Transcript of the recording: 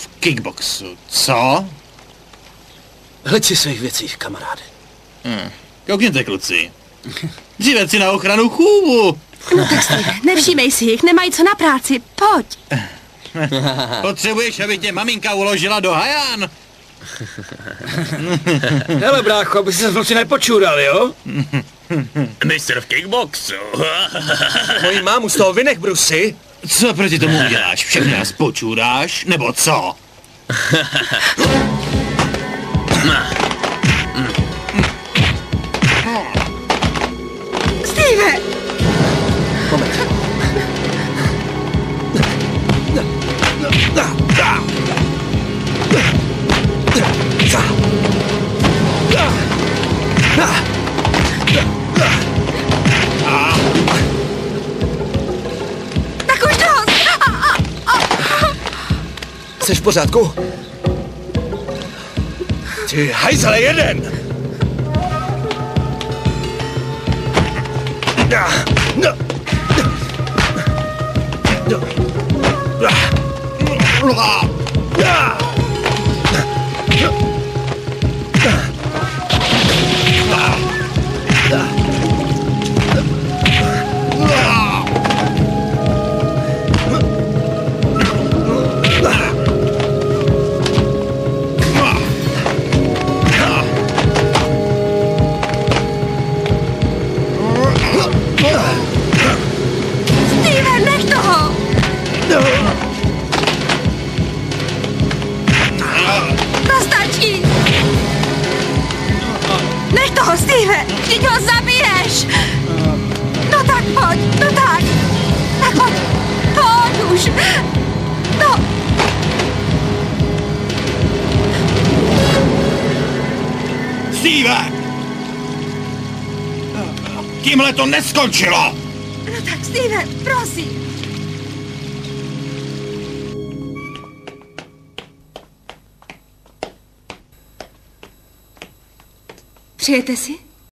v kickboxu, co? Hleď si svých věcí, kamaráde. Koukněte, kluci. Dříve si na ochranu chůvu. No tak Steve, nevšímej si jich, nemají co na práci, pojď. Potřebuješ, aby tě maminka uložila do haján? Hele, brácho, aby se v noci nepočural, jo? Mistr v kickboxu. Moji mámu z toho vynech, Brusy. Co proti tomu uděláš? Všechny nás počůráš? Nebo co? Steve! Tak už dost! Jsi v pořádku? Ty hajzle, jeden! Steve, nech toho! To stačí! Nech toho, Steve! Vždyť ho zabiješ! No tak pojď, no tak! Tak pojď, pojď už! No! Steve! Tímhle to neskončilo! No tak, Steve, prosím! Přijete si?